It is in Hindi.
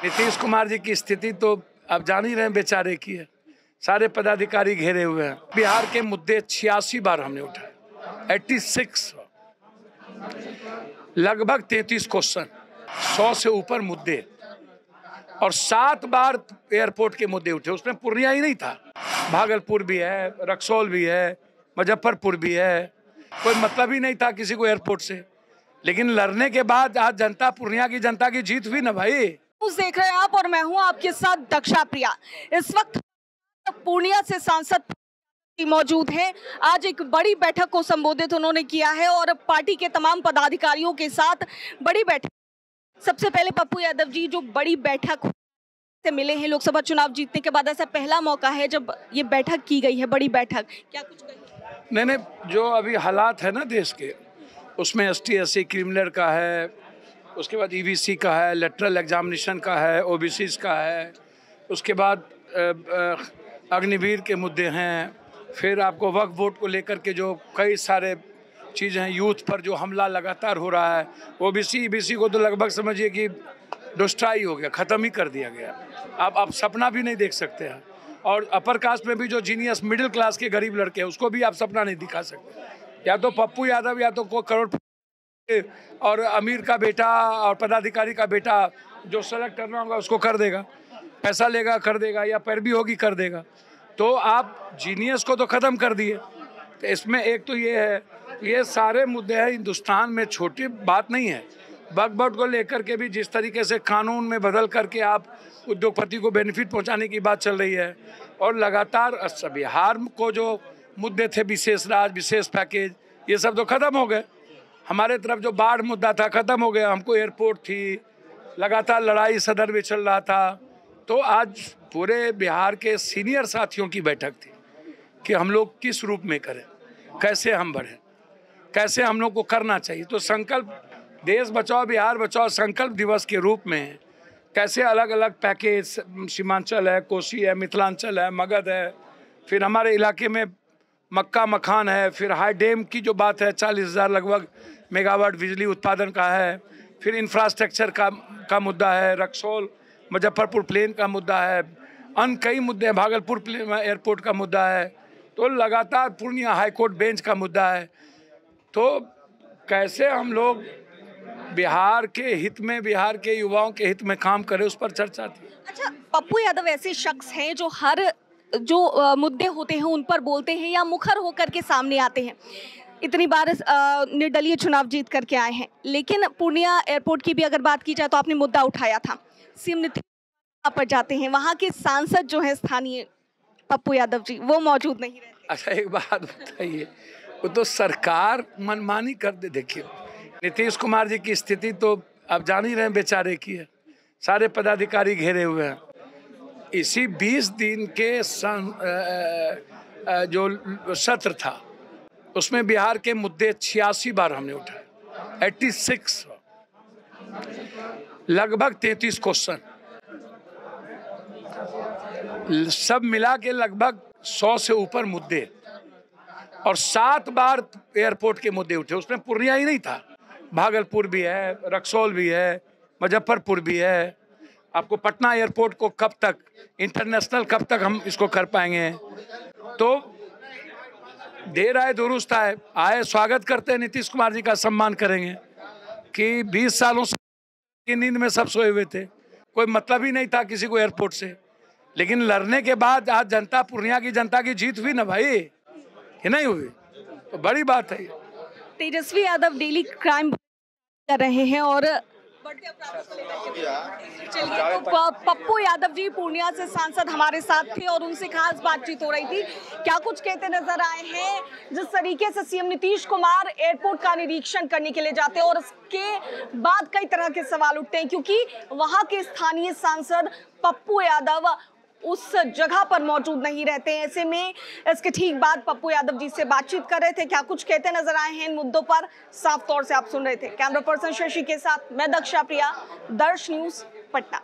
नीतीश कुमार जी की स्थिति तो आप जान ही रहे हैं, बेचारे की है। सारे पदाधिकारी घेरे हुए हैं। बिहार के मुद्दे 86 बार हमने उठाए, 86, लगभग 33 क्वेश्चन, 100 से ऊपर मुद्दे, और 7 बार एयरपोर्ट के मुद्दे उठे। उसमें पूर्णिया ही नहीं था, भागलपुर भी है, रक्सौल भी है, मुजफ्फरपुर भी है। कोई मतलब ही नहीं था किसी को एयरपोर्ट से, लेकिन लड़ने के बाद आज जनता, पूर्णिया की जनता की जीत हुई ना भाई। देख रहे हैं आप और मैं हूं आपके साथ दक्षा प्रिया। इस वक्त पूर्णिया से सांसद मौजूद हैं। आज एक बड़ी बैठक को संबोधित उन्होंने किया है और पार्टी के तमाम पदाधिकारियों के साथ बड़ी बैठक। सबसे पहले पप्पू यादव जी, जो बड़ी बैठक से मिले हैं लोकसभा चुनाव जीतने के बाद, ऐसा पहला मौका है जब ये बैठक की गई है, बड़ी बैठक, क्या कुछ कहें? नहीं, जो अभी हालात है ना देश के, उसमें ST SC क्रिमिनल का है, उसके बाद EBC का है, लेटरल एग्जामिनेशन का है, OBCs का है, उसके बाद अग्निवीर के मुद्दे हैं, फिर आपको वक्फ बोर्ड को लेकर के जो कई सारे चीज़ें हैं, यूथ पर जो हमला लगातार हो रहा है, OBC EBC को तो लगभग समझिए कि डिस्ट्रॉय हो गया, ख़त्म ही कर दिया गया। आप सपना भी नहीं देख सकते हैं। और अपर कास्ट में भी जो जीनियस मिडिल क्लास के गरीब लड़के हैं, उसको भी आप सपना नहीं दिखा सकते। या तो पप्पू यादव या तो कोई करोड़ और अमीर का बेटा और पदाधिकारी का बेटा जो सेलेक्ट करना होगा उसको कर देगा, पैसा लेगा कर देगा, या पैरवी होगी कर देगा। तो आप जीनियस को तो ख़त्म कर दिए। तो इसमें एक तो ये है, ये सारे मुद्दे हैं, हिंदुस्तान में छोटी बात नहीं है। वक्फ बोर्ड को लेकर के भी जिस तरीके से कानून में बदल करके आप उद्योगपति को बेनिफिट पहुंचाने की बात चल रही है, और लगातार बिहार को जो मुद्दे थे, विशेष राज्य, विशेष पैकेज, ये सब तो ख़त्म हो गए। हमारे तरफ जो बाढ़ मुद्दा था ख़त्म हो गया, हमको एयरपोर्ट थी, लगातार लड़ाई सदन में चल रहा था। तो आज पूरे बिहार के सीनियर साथियों की बैठक थी कि हम लोग किस रूप में करें, कैसे हम बढ़ें, कैसे हम लोग को करना चाहिए। तो संकल्प देश बचाओ बिहार बचाओ संकल्प दिवस के रूप में कैसे अलग अलग पैकेज, सीमांचल है, कोसी है, मिथिलांचल है, मगध है, फिर हमारे इलाके में मक्का मखान है, फिर हाई डैम की जो बात है 40,000 लगभग मेगावाट बिजली उत्पादन का है, फिर इंफ्रास्ट्रक्चर का मुद्दा है, रक्सौल मुजफ्फरपुर प्लेन का मुद्दा है, अन्य कई मुद्दे हैं, भागलपुर एयरपोर्ट का मुद्दा है, तो लगातार पूर्णिया हाईकोर्ट बेंच का मुद्दा है। तो कैसे हम लोग बिहार के हित में, बिहार के युवाओं के हित में काम करें, उस पर चर्चा थी। अच्छा, पप्पू यादव ऐसे शख्स हैं जो हर जो मुद्दे होते हैं उन पर बोलते हैं या मुखर होकर के सामने आते हैं। इतनी बार निर्दलीय चुनाव जीत करके आए हैं, लेकिन पूर्णिया एयरपोर्ट की भी अगर बात की जाए तो आपने मुद्दा उठाया था। CM नीतीश पर जाते हैं, वहाँ के सांसद जो है स्थानीय पप्पू यादव जी, वो मौजूद नहीं रहते। अच्छा, एक बात बताइए, वो तो सरकार मनमानी कर दे। देखिए, नीतीश कुमार जी की स्थिति तो आप जान ही रहे हैं, बेचारे की है। सारे पदाधिकारी घेरे हुए हैं। इसी 20 दिन के जो सत्र था, उसमें बिहार के मुद्दे 86 बार हमने उठाए, 86, लगभग 33 क्वेश्चन, सब मिला के लगभग 100 से ऊपर मुद्दे, और 7 बार एयरपोर्ट के मुद्दे उठे। उसमें पूर्णिया ही नहीं था, भागलपुर भी है, रक्सौल भी है, मुजफ्फरपुर भी है। आपको पटना एयरपोर्ट को कब तक, इंटरनेशनल कब तक हम इसको कर पाएंगे? तो देर आए दुरुस्त आए, स्वागत करते हैं नीतीश कुमार जी का, सम्मान करेंगे कि 20 सालों से की नींद में सब सोए हुए थे, कोई मतलब ही नहीं था किसी को एयरपोर्ट से, लेकिन लड़ने के बाद आज जनता, पूर्णिया की जनता की जीत हुई ना भाई, कि नहीं हुई? तो बड़ी बात है। तेजस्वी यादव डेली क्राइम कर रहे हैं और बढ़ते अपराधों को लेकर। चलिए, तो पप्पू यादव जी पूर्णिया से सांसद हमारे साथ थे और उनसे खास बातचीत हो रही थी। क्या कुछ कहते नजर आए हैं? जिस तरीके से CM नीतीश कुमार एयरपोर्ट का निरीक्षण करने के लिए जाते हैं और उसके बाद कई तरह के सवाल उठते हैं, क्योंकि वहां के स्थानीय सांसद पप्पू यादव उस जगह पर मौजूद नहीं रहते हैं। ऐसे में इसके ठीक बाद पप्पू यादव जी से बातचीत कर रहे थे। क्या कुछ कहते नजर आए हैं इन मुद्दों पर, साफ तौर से आप सुन रहे थे। कैमरा पर्सन शशि के साथ मैं दक्षा प्रिया, दर्श न्यूज, पटना।